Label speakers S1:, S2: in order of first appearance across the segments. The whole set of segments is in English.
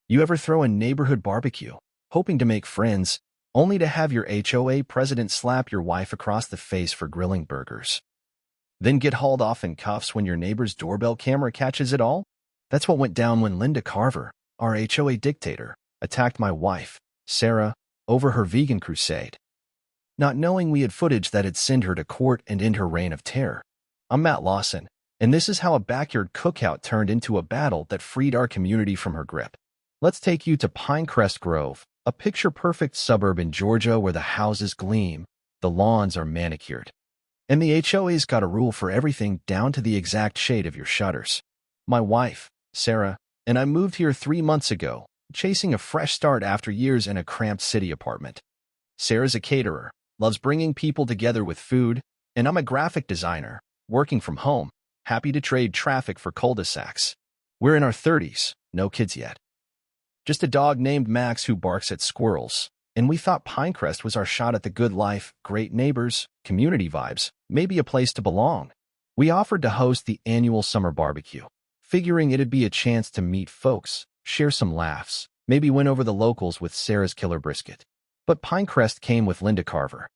S1: You ever throw a neighborhood barbecue, hoping to make friends, only to have your HOA president slap your wife across the face for grilling burgers? Then get hauled off in cuffs when your neighbor's doorbell camera catches it all? That's what went down when Linda Carver, our HOA dictator, attacked my wife, Sarah, over her vegan crusade. Not knowing we had footage that had sent her to court and end her reign of terror. I'm Matt Lawson, and this is how a backyard cookout turned into a battle that freed our community from her grip. Let's take you to Pinecrest Grove, a picture-perfect suburb in Georgia where the houses gleam, the lawns are manicured, and the HOA's got a rule for everything down to the exact shade of your shutters. My wife, Sarah, and I moved here 3 months ago, chasing a fresh start after years in a cramped city apartment. Sarah's a caterer, loves bringing people together with food, and I'm a graphic designer, working from home, happy to trade traffic for cul-de-sacs. We're in our 30s, no kids yet. Just a dog named Max who barks at squirrels, and we thought Pinecrest was our shot at the good life, great neighbors, community vibes, maybe a place to belong. We offered to host the annual summer barbecue, figuring it'd be a chance to meet folks, share some laughs, maybe win over the locals with Sarah's killer brisket. But Pinecrest came with Linda Carver,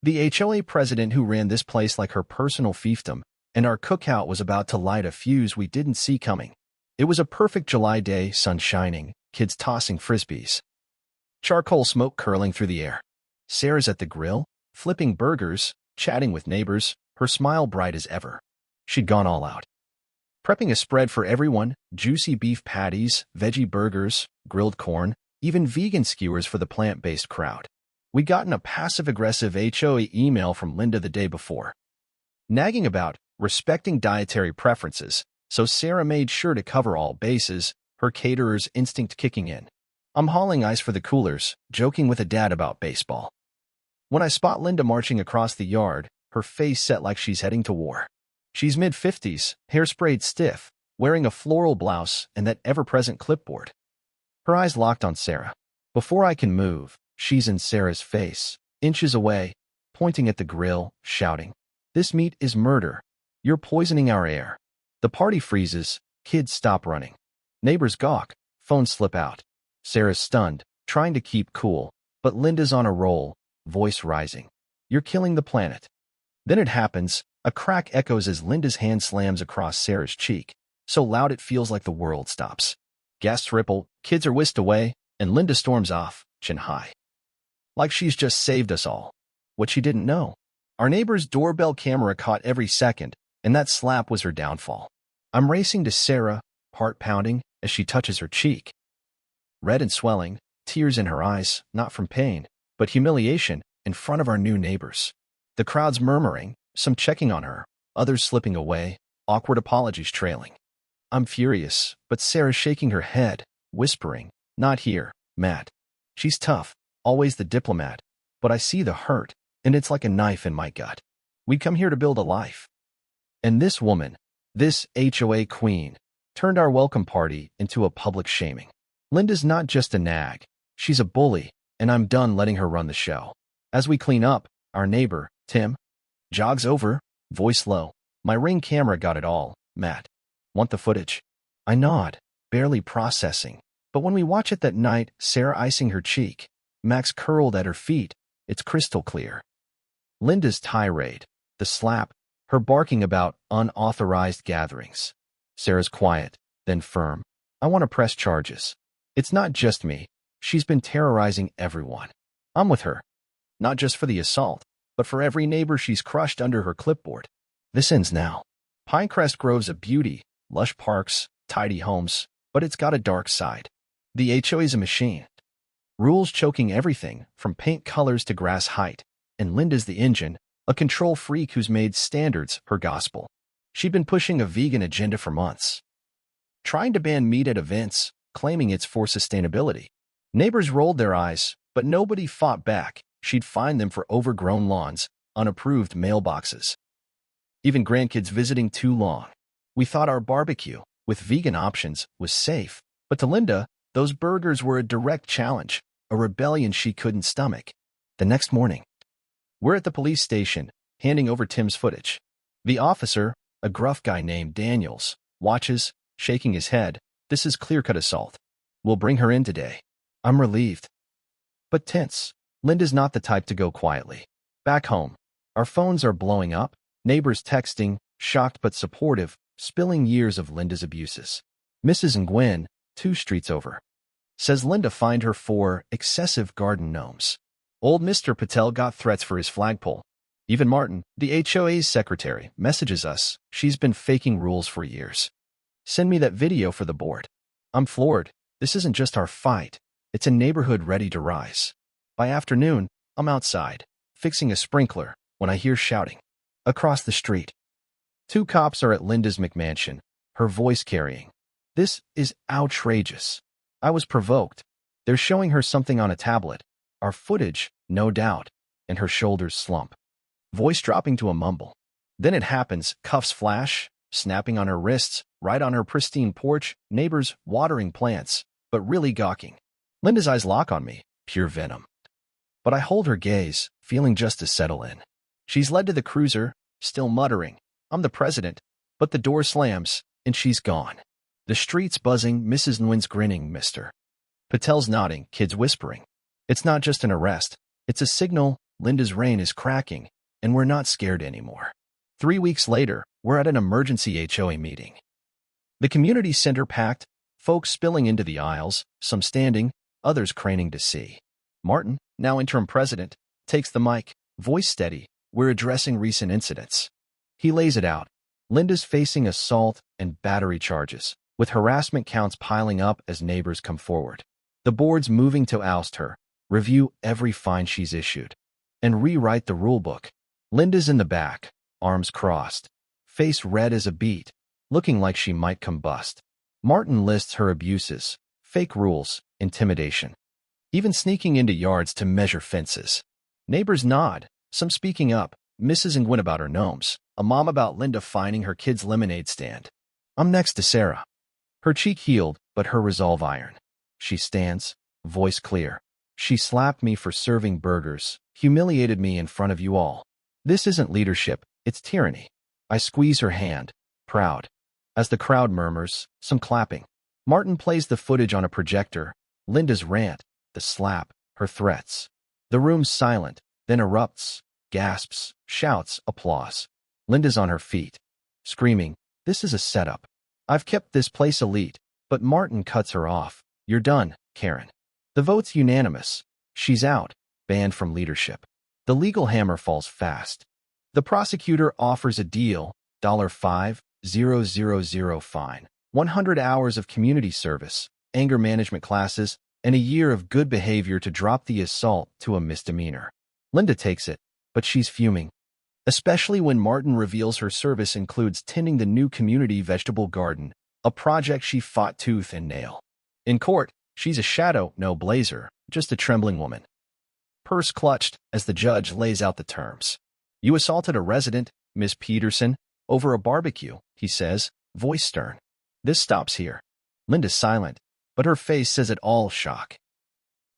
S1: the HOA president who ran this place like her personal fiefdom, and our cookout was about to light a fuse we didn't see coming. It was a perfect July day, sun shining, kids tossing frisbees, charcoal smoke curling through the air. Sarah's at the grill, flipping burgers, chatting with neighbors, her smile bright as ever. She'd gone all out, prepping a spread for everyone, juicy beef patties, veggie burgers, grilled corn, even vegan skewers for the plant-based crowd. We'd gotten a passive-aggressive HOA email from Linda the day before, nagging about respecting dietary preferences, so Sarah made sure to cover all bases, her caterer's instinct kicking in. I'm hauling ice for the coolers, joking with a dad about baseball. When I spot Linda marching across the yard, her face set like she's heading to war. She's mid-50s, hair sprayed stiff, wearing a floral blouse and that ever-present clipboard. Her eyes locked on Sarah. Before I can move, she's in Sarah's face, inches away, pointing at the grill, shouting, "This meat is murder. You're poisoning our air." The party freezes, kids stop running. Neighbors gawk, phones slip out. Sarah's stunned, trying to keep cool, but Linda's on a roll, voice rising. "You're killing the planet." Then it happens, a crack echoes as Linda's hand slams across Sarah's cheek, so loud it feels like the world stops. Guests ripple, kids are whisked away, and Linda storms off, chin high, like she's just saved us all. What she didn't know, our neighbor's doorbell camera caught every second, and that slap was her downfall. I'm racing to Sarah, heart pounding, as she touches her cheek. Red and swelling, tears in her eyes, not from pain, but humiliation, in front of our new neighbors. The crowd's murmuring, some checking on her, others slipping away, awkward apologies trailing. I'm furious, but Sarah's shaking her head, whispering, "Not here, Matt." She's tough, always the diplomat, but I see the hurt, and it's like a knife in my gut. We come here to build a life. And this woman, this HOA queen, turned our welcome party into a public shaming. Linda's not just a nag, she's a bully, and I'm done letting her run the show. As we clean up, our neighbor, Tim, jogs over, voice low. "My Ring camera got it all, Matt. Want the footage?" I nod, barely processing. But when we watch it that night, Sarah icing her cheek, Max curled at her feet, it's crystal clear. Linda's tirade, the slap, her barking about unauthorized gatherings. Sarah's quiet, then firm. "I want to press charges. It's not just me. She's been terrorizing everyone. I'm with her. Not just for the assault, but for every neighbor she's crushed under her clipboard." This ends now. Pinecrest Grove's a beauty, lush parks, tidy homes, but it's got a dark side. The HOA's a machine. Rules choking everything, from paint colors to grass height. And Linda's the engine, a control freak who's made standards her gospel. She'd been pushing a vegan agenda for months, trying to ban meat at events, claiming it's for sustainability. Neighbors rolled their eyes, but nobody fought back. She'd fine them for overgrown lawns, unapproved mailboxes, even grandkids visiting too long. We thought our barbecue, with vegan options, was safe, but to Linda, those burgers were a direct challenge, a rebellion she couldn't stomach. The next morning, we're at the police station, handing over Tim's footage. The officer, a gruff guy named Daniels, watches, shaking his head. "This is clear-cut assault. We'll bring her in today. I'm relieved, but tense. Linda's not the type to go quietly. Back home, our phones are blowing up, neighbors texting, shocked but supportive, spilling years of Linda's abuses. Mrs. Nguyen, 2 streets over, says Linda fined her for excessive garden gnomes. Old Mr. Patel got threats for his flagpole. Even Martin, the HOA's secretary, messages us. She's been faking rules for years. Send me that video for the board. I'm floored. This isn't just our fight. It's a neighborhood ready to rise. By afternoon, I'm outside, fixing a sprinkler, when I hear shouting. Across the street, 2 cops are at Linda's McMansion, her voice carrying. This is outrageous. I was provoked. They're showing her something on a tablet. Our footage, no doubt, and her shoulders slump. Voice dropping to a mumble. Then it happens, cuffs flash, snapping on her wrists, right on her pristine porch, neighbors watering plants, but really gawking. Linda's eyes lock on me, pure venom. But I hold her gaze, feeling just to settle in. She's led to the cruiser, still muttering, I'm the president, but the door slams, and she's gone. The streets buzzing, Mrs. Nguyen's grinning, Mr. Patel's nodding, kids whispering. It's not just an arrest, it's a signal. Linda's reign is cracking, and we're not scared anymore. 3 weeks later, we're at an emergency HOA meeting. The community center packed, folks spilling into the aisles, some standing, others craning to see. Martin, now interim president, takes the mic, voice steady. We're addressing recent incidents. He lays it out. Linda's facing assault and battery charges, with harassment counts piling up as neighbors come forward. The board's moving to oust her, review every fine she's issued, and rewrite the rulebook. Linda's in the back, arms crossed, face red as a beet, looking like she might combust. Martin lists her abuses, fake rules, intimidation, even sneaking into yards to measure fences. Neighbors nod, some speaking up, Mrs. Nguyen about her gnomes, a mom about Linda fining her kid's lemonade stand. I'm next to Sarah. Her cheek healed, but her resolve iron. She stands, voice clear. She slapped me for serving burgers, humiliated me in front of you all. This isn't leadership, it's tyranny. I squeeze her hand, proud. As the crowd murmurs, some clapping. Martin plays the footage on a projector, Linda's rant, the slap, her threats. The room's silent, then erupts, gasps, shouts, applause. Linda's on her feet, screaming, this is a setup. I've kept this place elite, but Martin cuts her off. You're done, Karen. The vote's unanimous. She's out, banned from leadership. The legal hammer falls fast. The prosecutor offers a deal, $5,000 fine, 100 hours of community service, anger management classes, and a year of good behavior to drop the assault to a misdemeanor. Linda takes it, but she's fuming, especially when Martin reveals her service includes tending the new community vegetable garden, a project she fought tooth and nail. In court, she's a shadow, no blazer, just a trembling woman. Purse clutched as the judge lays out the terms. You assaulted a resident, Miss Peterson, over a barbecue, he says, voice stern. This stops here. Linda's silent, but her face says it all. Shock,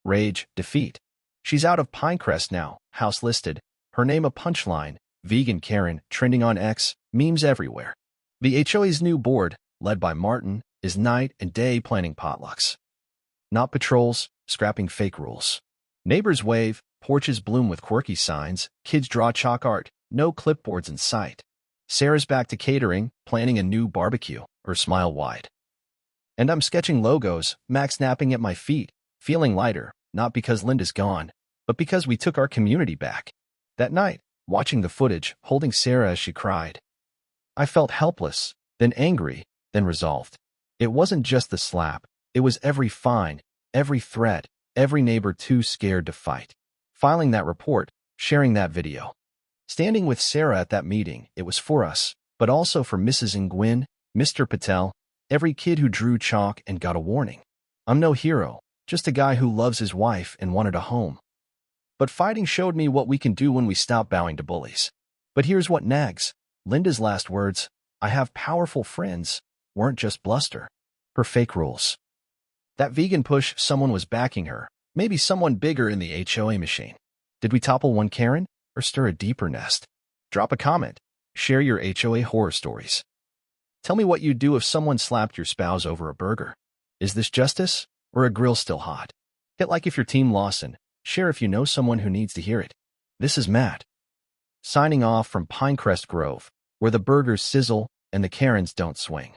S1: rage, defeat. She's out of Pinecrest now, house listed, her name a punchline, vegan Karen, trending on X, memes everywhere. The HOA's new board, led by Martin, is night and day planning potlucks. Not patrols, scrapping fake rules. Neighbors wave, porches bloom with quirky signs, kids draw chalk art, no clipboards in sight. Sarah's back to catering, planning a new barbecue, her smile wide. And I'm sketching logos, Max napping at my feet, feeling lighter, not because Linda's gone, but because we took our community back. That night, watching the footage, holding Sarah as she cried, I felt helpless, then angry, then resolved. It wasn't just the slap, it was every fine, every threat, every neighbor too scared to fight. Filing that report, sharing that video. Standing with Sarah at that meeting, it was for us, but also for Mrs. Nguyen, Mr. Patel, every kid who drew chalk and got a warning. I'm no hero, just a guy who loves his wife and wanted a home. But fighting showed me what we can do when we stop bowing to bullies. But here's what nags. Linda's last words, I have powerful friends, weren't just bluster. Her fake rules. That vegan push, someone was backing her, maybe someone bigger in the HOA machine. Did we topple one Karen, or stir a deeper nest? Drop a comment. Share your HOA horror stories. Tell me what you'd do if someone slapped your spouse over a burger. Is this justice, or a grill still hot? Hit like if your team Lawson, share if you know someone who needs to hear it. This is Matt, signing off from Pinecrest Grove, where the burgers sizzle and the Karens don't swing.